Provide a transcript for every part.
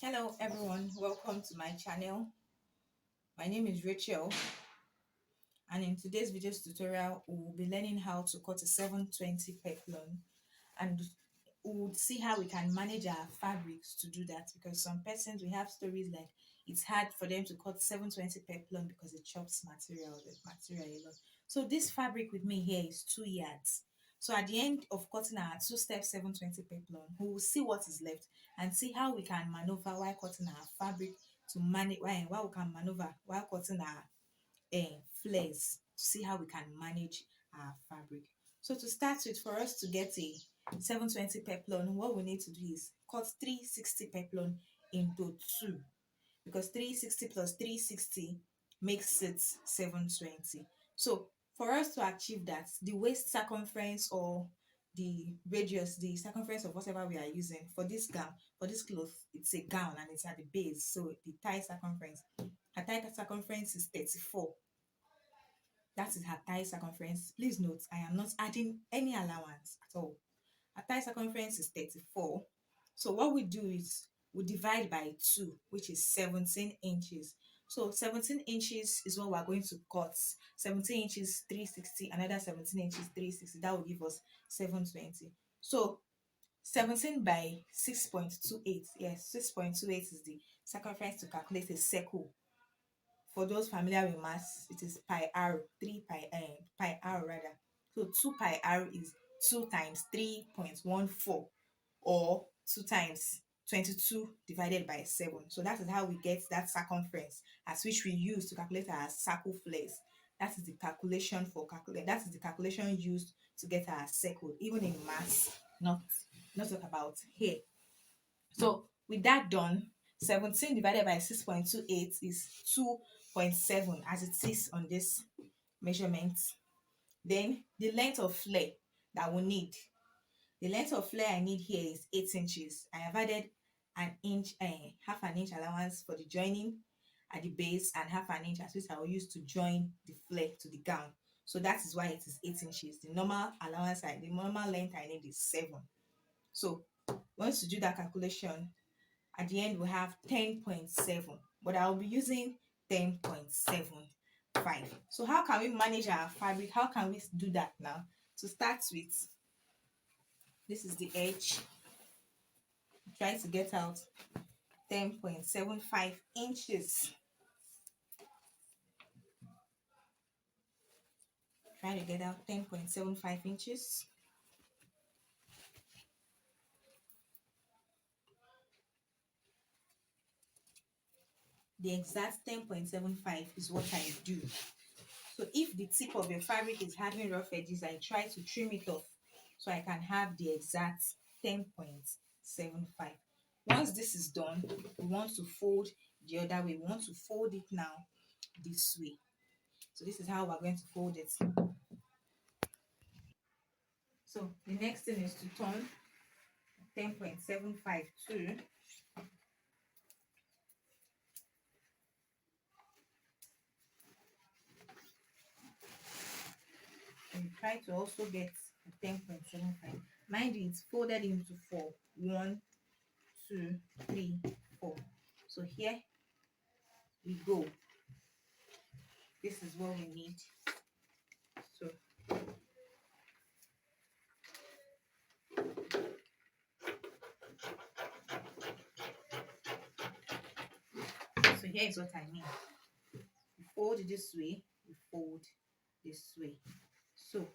Hello everyone, welcome to my channel. My name is Rachel, and in today's video tutorial we will be learning how to cut a 720 peplum, and we'll see how we can manage our fabrics to do that, because some persons we have stories like it's hard for them to cut 720 peplum because it chops the material a lot. So this fabric with me here is 2 yards. So at the end of cutting our two-step 720 peplum, we will see what is left and see how we can maneuver while cutting our fabric to manage while we can maneuver while cutting our flares to see how we can manage our fabric. So to start with, for us to get a 720 peplum, what we need to do is cut 360 peplum into two, because 360 plus 360 makes it 720. So for us to achieve that, the waist circumference or the radius, the circumference of whatever we are using for this gown, for this cloth, it's a gown and it's at the base. So the thigh circumference, her thigh circumference is 34. That is her thigh circumference. Please note, I am not adding any allowance at all. Her thigh circumference is 34. So what we do is we divide by 2, which is 17 inches. So 17 inches is what we're going to cut. 17 inches 360, another 17 inches 360. That will give us 720. So 17 by 6.28. Yes, 6.28 is the circumference to calculate a circle. For those familiar with maths, it is pi r, 3 pi r rather. So 2 pi r is 2 times 3.14, or 2 times 22 divided by 7. So that is how we get that circumference, as which we use to calculate our circle flares. That is the calculation that is the calculation used to get our circle, even in maths, not talk about here. So with that done, 17 divided by 6.28 is 2.7, as it is on this measurement. Then the length of flare that we need. The length of flare I need here is 8 inches. I have added an inch, half an inch allowance for the joining at the base, and half an inch as which I will use to join the flare to the gown. So that is why it is 8 inches. The normal length I need is 7. So once you do that calculation, at the end we have 10.7, but I'll be using 10.75. So how can we manage our fabric? How can we do that now? To start with, this is the edge. Try to get out 10.75 inches. Try to get out 10.75 inches. The exact 10.75 is what I do. So if the tip of your fabric is having rough edges, I try to trim it off so I can have the exact 10.75. Once this is done, we want to fold the other way. We want to fold it now this way. So this is how we're going to fold it. So the next thing is to turn 10.75 to and try to also get 10.75. Mind you, it's folded into 4. 1, 2, 3, 4. So here we go. This is what we need. So here is what I mean. We fold this way, we fold this way. So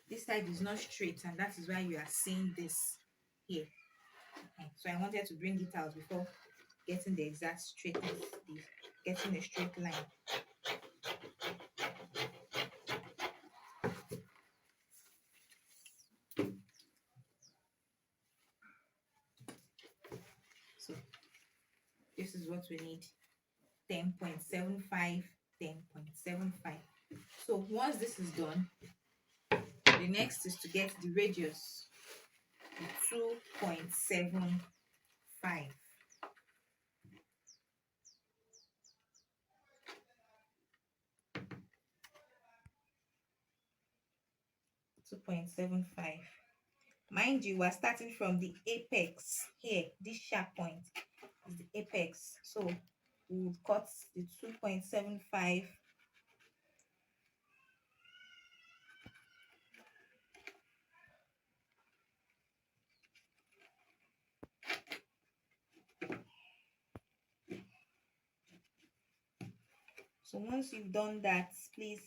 this side is not straight, and that is why you are seeing this here. Okay. So I wanted to bring it out before getting the exact straightness, getting a straight line. So this is what we need. 10.75, 10.75. So once this is done, the next is to get the radius, the 2.75. 2.75. Mind you, we're starting from the apex here, this sharp point. is the apex. So we would cut the 2.75. So once you've done that, please,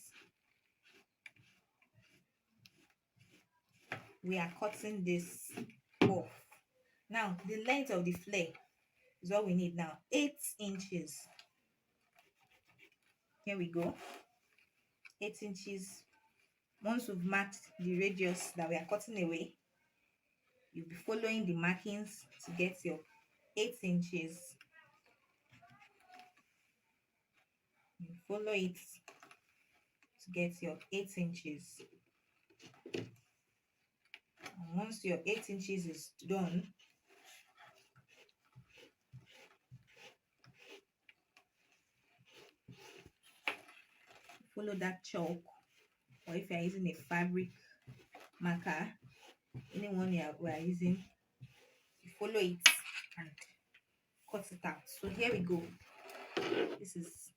we are cutting this off. Now the length of the flare is what we need now, 8 inches. Here we go, 8 inches. Once we've marked the radius that we are cutting away, you'll be following the markings to get your 8 inches. You follow it to get your 8 inches. And once your 8 inches is done, follow that chalk, or if you're using a fabric marker, anyone we are using, you follow it and cut it out. So here we go. This is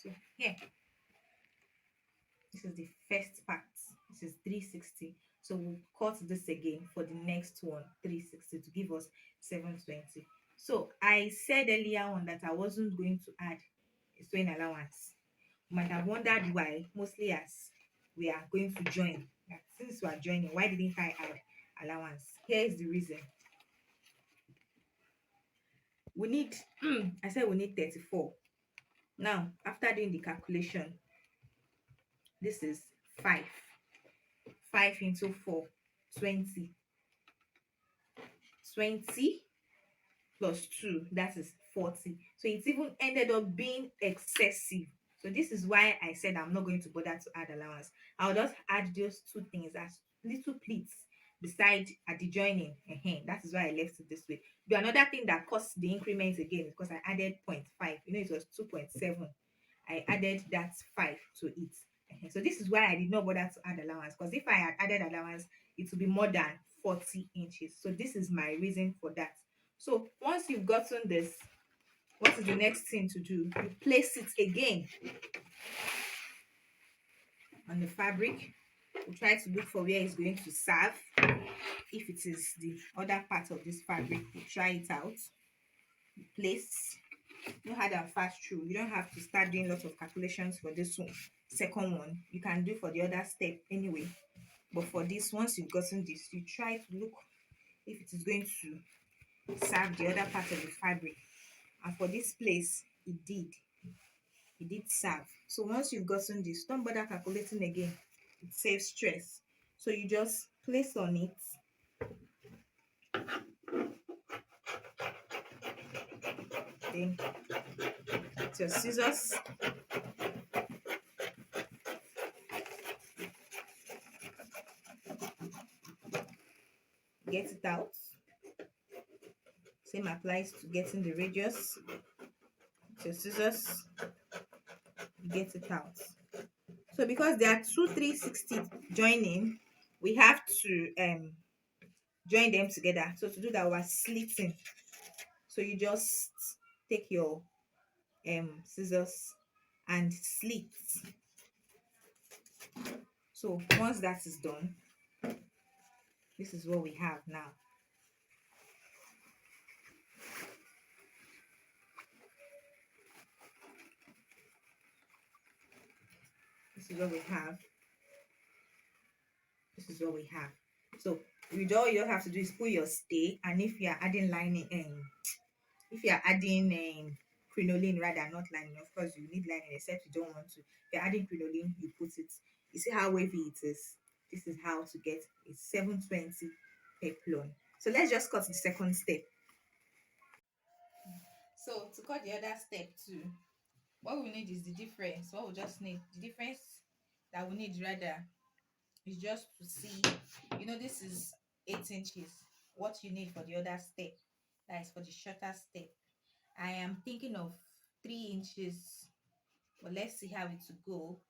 so here. This is the first part. This is 360. So we'll cut this again for the next one, 360, to give us 720. So I said earlier on that I wasn't going to add a sewing allowance. You might have wondered why, mostly as we are going to join. That since we are joining, why didn't I add allowance? Here is the reason. We need, I said we need 34. Now, after doing the calculation, this is 5. 5 into 4, 20. 20 plus 2, that is 40. So it even ended up being excessive. So this is why I said I'm not going to bother to add allowance. I'll just add those two things as little pleats beside at the joining. That is why I left it this way. The another thing that costs the increment again, because I added 0.5. You know, it was 2.7. I added that 5 to it. So this is why I did not bother to add allowance, because if I had added allowance, it would be more than 40 inches. So this is my reason for that. So once you've gotten this, what is the next thing to do? You place it again on the fabric. We'll try to look for where it's going to serve. If it is the other part of this fabric, we'll try it out. You place, no hard and fast rule. You don't have to start doing lots of calculations for this one. Second one, you can do for the other step anyway. But for this, once you've gotten this, you try to look if it is going to serve the other part of the fabric. And for this place, it did serve. So once you've gotten this, don't bother calculating again. It saves stress. So you just place on it. Then with your scissors, get it out. Same applies to getting the radius. With your scissors, get it out. So because there are two 360 joining, we have to join them together. So to do that, we're slitting. So you just take your scissors and slit. So once that is done, this is what we have now. This is what we have. This is what we have. So all you have to do is put your stay, and if you are adding lining, if you are adding crinoline, rather not lining, of course you need lining, except you don't want to. If you're adding crinoline, you put it. You see how wavy it is. This is how to get a 720 peplon. So let's just cut the second step. So to cut the other step too, what we need is the difference. What we just need, the difference that we need rather, is just to see, this is 8 inches. What you need for the other step, that is for the shorter step, I am thinking of 3 inches, but let's see how it will go.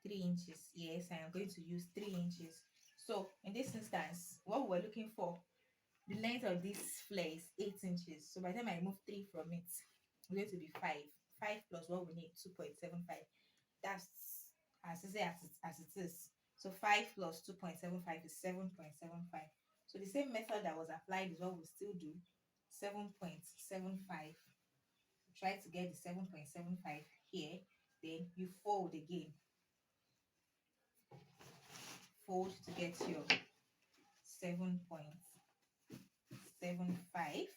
3 inches. Yes, I am going to use 3 inches. So in this instance, what we're looking for, the length of this flare is 8 inches. So by the time I remove 3 from it, it's going to be 5. 5 plus what we need, 2.75. That's as easy as it is. So 5 plus 2.75 is 7.75. So the same method that was applied is what we'll still do. 7.75. Try to get the 7.75 here. Then you fold again. Fold to get your 7.75.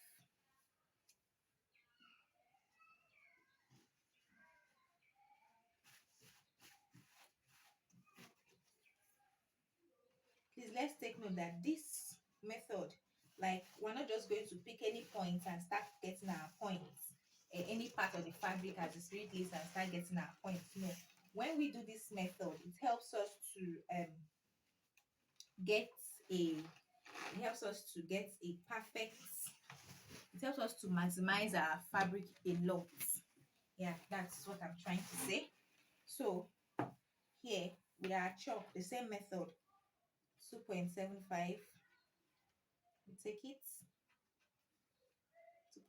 Please let's take note that this method, like we're not just going to pick any point and start getting our points, any part of the fabric as the spirit leads and start getting our points. No, when we do this method, it helps us to get a it helps us to get a perfect, it helps us to maximize our fabric a lot. Yeah, that's what I'm trying to say. So here with our chalk, the same method, 2.75, we take it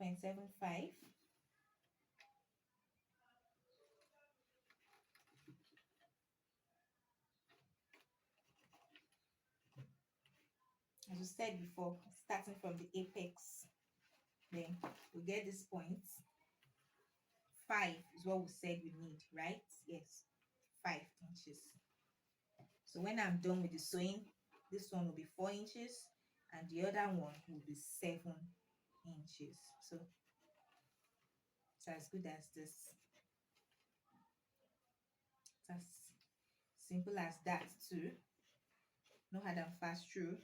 2.75. As we said before, starting from the apex, then we get this point. 5 is what we said we need, right? Yes, 5 inches. So when I'm done with the sewing, this one will be 4 inches and the other one will be 7 inches. So it's as good as this. It's as simple as that too. No hard and fast rule.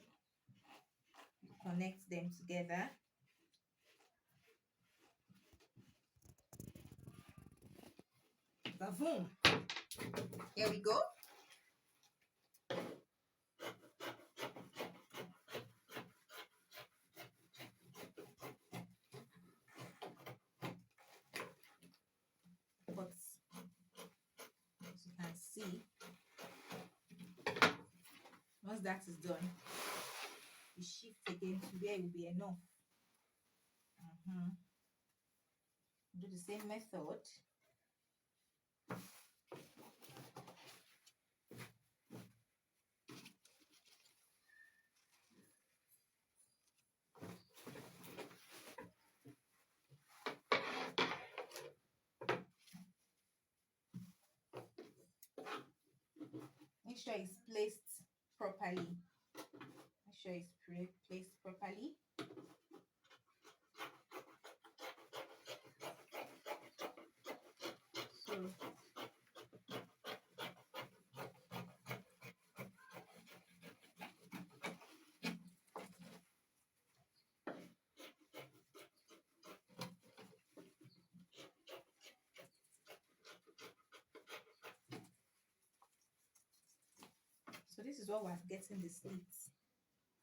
Connect them together. Boom. Here we go. But as you can see, once that is done, you shift again to where it will be enough. Do the same method. Make sure it's placed properly. Make sure it's placed properly. So this is what we're getting the slits.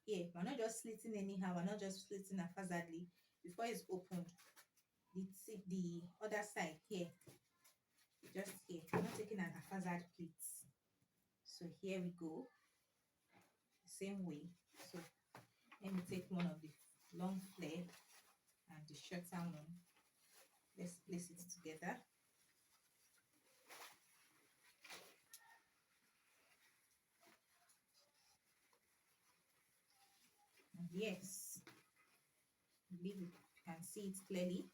Here, we're not just slitting anyhow, we're not just slitting haphazardly. Before it's opened, the other side here, just here, we're not taking an haphazard pleat. So here we go, the same way. So let me take one of the long flare and the shorter one. Let's place it together. And yes, I believe you can see it clearly.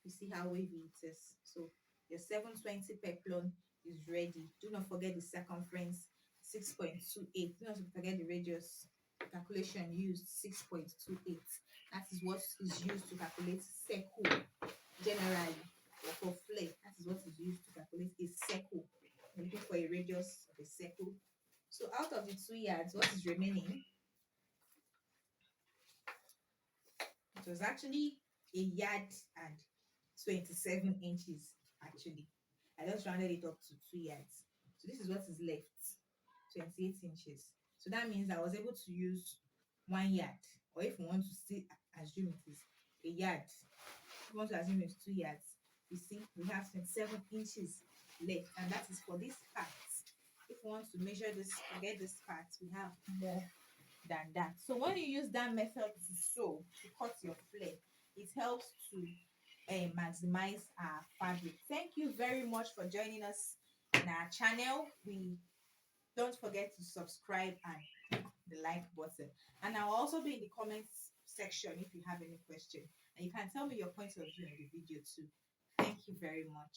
You see how wavy it is. So your 720 peplon is ready. Do not forget the circumference, 6.28. Do not forget the radius. Calculation used 6.28. That is what is used to calculate circle generally, or for flare. That is what is used to calculate a circle. We're looking for a radius of a circle. So out of the 2 yards, what is remaining? It was actually a yard and 27 inches actually. I just rounded it up to 2 yards. So this is what is left, 28 inches. So that means I was able to use 1 yard, or if we want to still assume it is a yard. If you want to assume it's 2 yards, you see we have 27 inches left, and that is for this part. If we want to measure this, forget this part, we have more than that. So when you use that method to sew, to cut your flare, it helps to maximize our fabric. Thank you very much for joining us in our channel. We don't forget to subscribe and click the like button. And I'll also be in the comments section if you have any question. And you can tell me your point of view on the video too. Thank you very much.